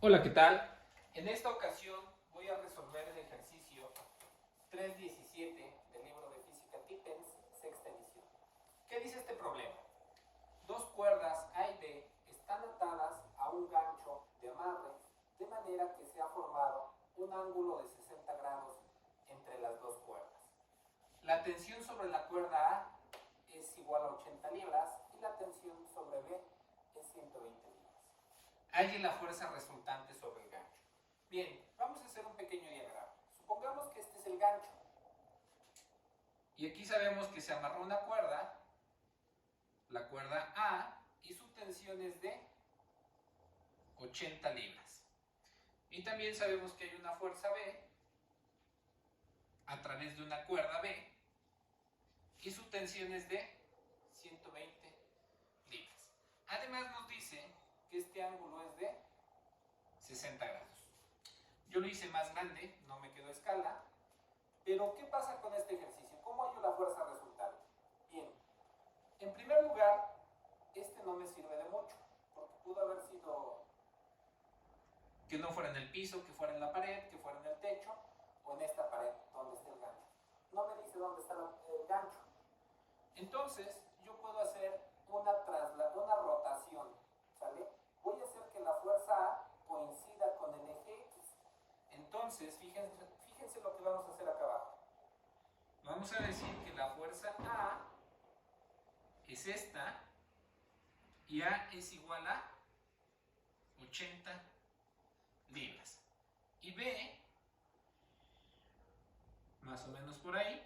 Hola, ¿qué tal? En esta ocasión voy a resolver el ejercicio 3.17 del libro de Física Tipens, sexta edición. ¿Qué dice este problema? Dos cuerdas A y B están atadas a un gancho de amarre de manera que se ha formado un ángulo de 60 grados entre las dos cuerdas. La tensión sobre la cuerda A es igual a 80 libras y la tensión sobre B es 120 libras. Halle la fuerza resultante sobre el gancho. Bien, vamos a hacer un pequeño diagrama. Supongamos que este es el gancho. Y aquí sabemos que se amarró una cuerda, la cuerda A, y su tensión es de 80 libras. Y también sabemos que hay una fuerza B a través de una cuerda B y su tensión es de 120 libras. Además nos dice que este ángulo es de 60 grados. Yo lo hice más grande, no me quedó escala, pero ¿qué pasa con este ejercicio? ¿Cómo hallo la fuerza resultante? Bien, en primer lugar, este no me sirve de mucho, porque pudo haber sido que no fuera en el piso, que fuera en la pared, que fuera en el techo, o en esta pared, donde está el gancho. No me dice dónde está el gancho. Entonces, yo puedo hacer una rotación, ¿sale? Voy a hacer que la fuerza A coincida con el eje X. Entonces, fíjense lo que vamos a hacer acá abajo. Vamos a decir que la fuerza A es esta y A es igual a 80 libras. Y B, más o menos por ahí,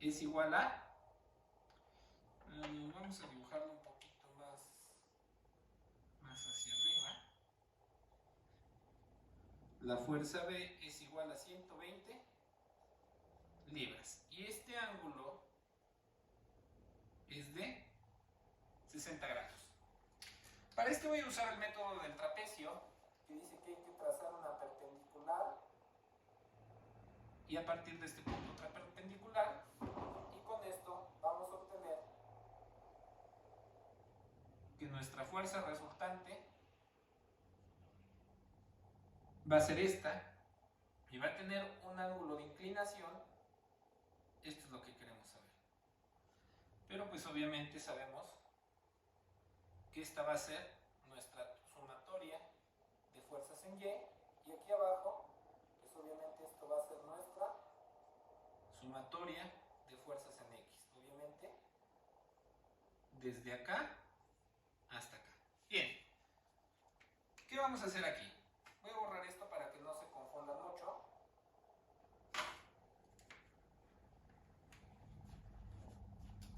es igual a... vamos a dibujarlo un poquito más hacia arriba. La fuerza B es igual a 120 libras. Y este ángulo es de 60 grados. Para esto voy a usar el método del trapecio, que dice que hay que trazar una perpendicular y a partir de este punto otra perpendicular, y con esto vamos a obtener que nuestra fuerza resultante va a ser esta y va a tener un ángulo de inclinación. Esto es lo que queremos saber, pero pues obviamente sabemos que esta va a ser nuestra sumatoria de fuerzas en Y, y aquí abajo pues obviamente esto va a ser nuestra sumatoria de fuerzas en X, obviamente desde acá hasta acá. Bien, ¿qué vamos a hacer aquí? Voy a borrar esto para que no se confunda mucho.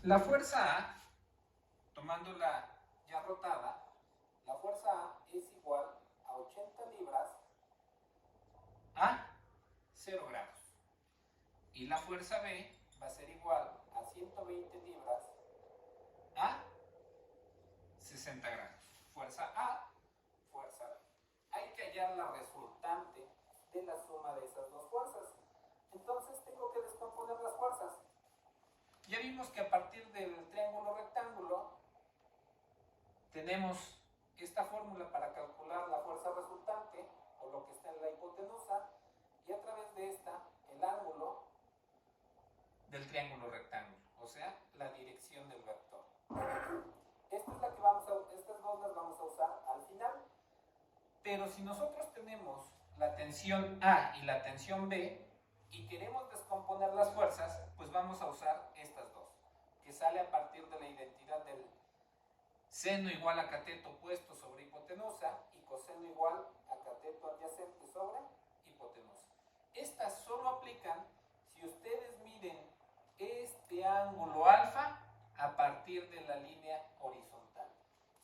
La fuerza A, tomándola ya rotada, la fuerza A es igual a 80 libras a 0 grados. Y la fuerza B va a ser igual a 120 libras a 60 grados. Fuerza A, fuerza B. Hay que hallar la resultante de la suma de esas dos fuerzas. Entonces tengo que descomponer las fuerzas. Ya vimos que a partir del triángulo rectángulo tenemos esta fórmula para calcular la fuerza resultante, o lo que está en la hipotenusa, y a través de esta, el ángulo del triángulo rectángulo, o sea, la dirección del vector. Estas dos las vamos a usar al final, pero si nosotros tenemos la tensión A y la tensión B y queremos descomponer las fuerzas, pues vamos a usar estas dos, que sale a partir de la identidad del seno igual a cateto opuesto sobre hipotenusa y coseno igual a cateto adyacente sobre hipotenusa. Estas solo aplican si ustedes miden este ángulo alfa a partir de la línea horizontal.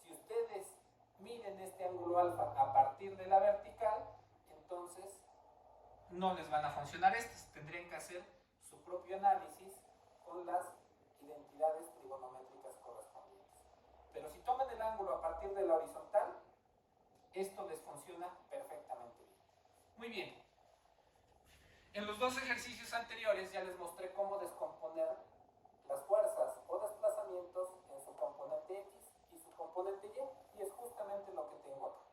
Si ustedes miden este ángulo alfa a partir de la vertical, entonces no les van a funcionar estas. Tendrían que hacer su propio análisis con las identidades trigonométricas correspondientes. Pero si toman el ángulo a partir de la horizontal, esto les funciona perfectamente bien. Muy bien. En los dos ejercicios anteriores ya les mostré cómo descomponer las fuerzas o desplazamientos en su componente X y su componente Y, y es justamente lo que tengo acá.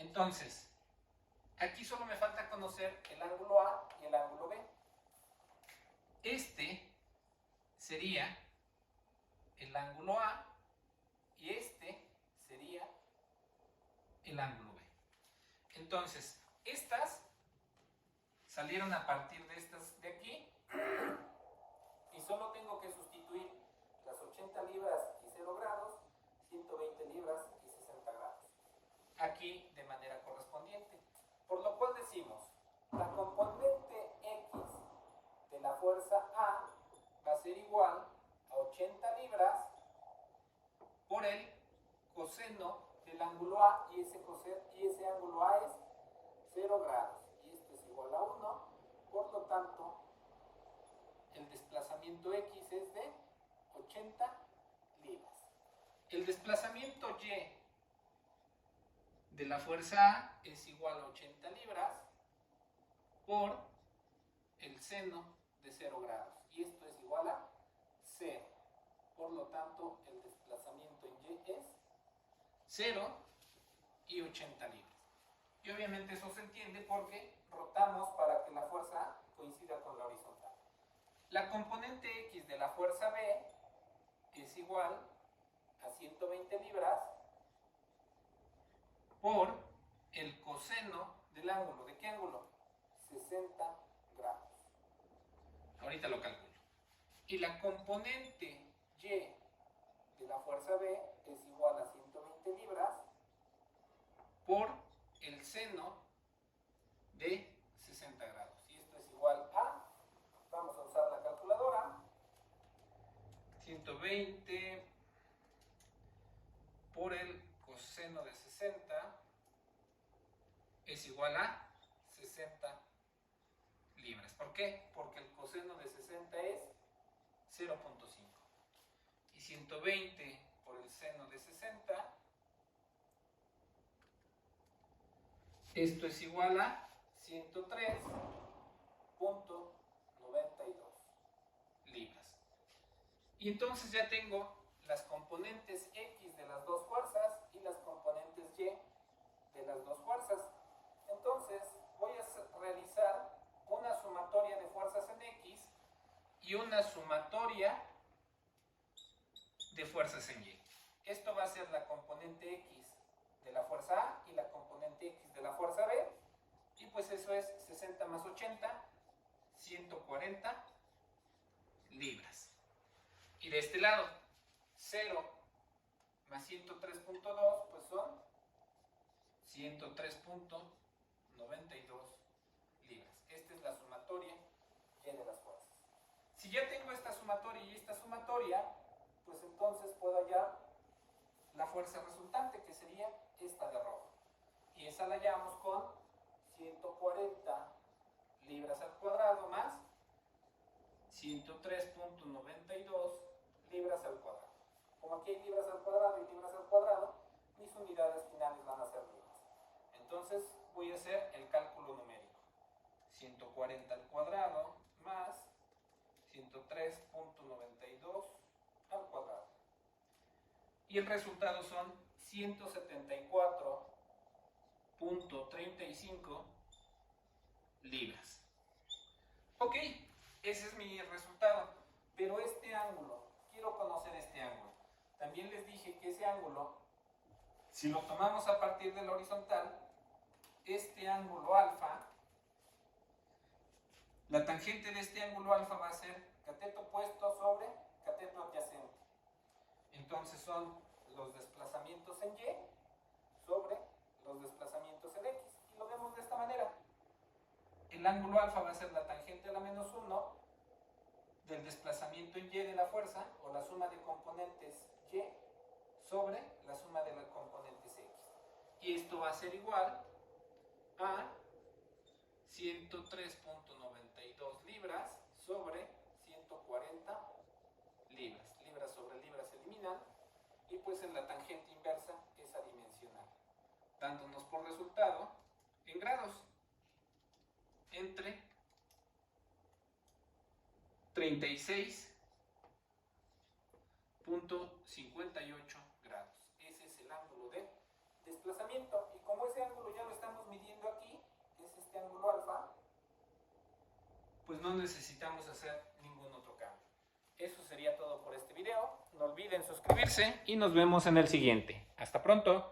Entonces, aquí solo me falta conocer el ángulo A y el ángulo B. Este sería el ángulo A y este sería el ángulo B. Entonces, estas salieron a partir de estas de aquí y solo tengo que sustituir las 80 libras y 0 grados, 120 libras y 60 grados aquí de manera correspondiente. Por lo cual decimos, la componente X de la fuerza A va a ser igual a 80 libras por el coseno del ángulo A, y ese ángulo A es 0 grados, y esto es igual a 1, por lo tanto, el desplazamiento X es de 80 libras. El desplazamiento Y de la fuerza A es igual a 80 libras por el seno de 0 grados, y esto es igual a 0. Por lo tanto, el desplazamiento en Y es 0 y 80 libras. Y obviamente eso se entiende porque rotamos para que la fuerza A coincida con la horizontal. La componente X de la fuerza B es igual a 120 libras por el coseno del ángulo. ¿De qué ángulo? 60 grados. Ahorita lo calculo. Y la componente Y de la fuerza B es igual a 120 libras por el seno de 60 grados. Y esto es igual a, vamos a usar la calculadora, 120 por el coseno de 60 es igual a 60 libras. ¿Por qué? Porque el coseno de 60 es 0.5. Y 120 por el seno de 60, esto es igual a 103.92 libras. Y entonces ya tengo las componentes X de las dos fuerzas y las componentes Y de las dos fuerzas. Entonces voy a realizar una sumatoria de fuerzas en X y una sumatoria de fuerzas en Y. Esto va a ser la componente X de la fuerza A y la componente X de la fuerza B, y pues eso es 60 más 80, 140 libras. Y de este lado, 0 más 103.2 pues son 103.92 libras. Esta es la sumatoria Y de las fuerzas. Si ya tengo esta sumatoria y esta sumatoria, pues entonces puedo hallar la fuerza resultante, que sería esta de rojo. Y esa la hallamos con 140 libras al cuadrado más 103.92 libras al cuadrado. Como aquí hay libras al cuadrado y libras al cuadrado, mis unidades finales van a ser libras. Entonces voy a hacer el cálculo numérico. 140 al cuadrado más 103.92 al cuadrado. Y el resultado son 174.35 libras. Ok, ese es mi resultado. Pero este ángulo, quiero conocer este ángulo. También les dije que ese ángulo, si lo tomamos a partir del horizontal, este ángulo alfa, la tangente de este ángulo alfa va a ser cateto opuesto sobre cateto adyacente. Entonces son los desplazamientos en Y sobre los desplazamientos en X. Y lo vemos de esta manera. El ángulo alfa va a ser la tangente a la menos 1 del desplazamiento en Y de la fuerza, o la suma de componentes Y sobre la suma de las componentes X. Y esto va a ser igual a 103.92 libras sobre 140 libras. Libras sobre libras se eliminan, y pues en la tangente inversa es adimensional, dándonos por resultado en grados entre 36.58 grados. Ese es el ángulo de desplazamiento. desplazamiento. Y como ese ángulo ya lo estamos midiendo aquí, es este ángulo alfa, pues no necesitamos hacer ningún otro cambio. Eso sería todo por este video. No olviden suscribirse y nos vemos en el siguiente. Hasta pronto.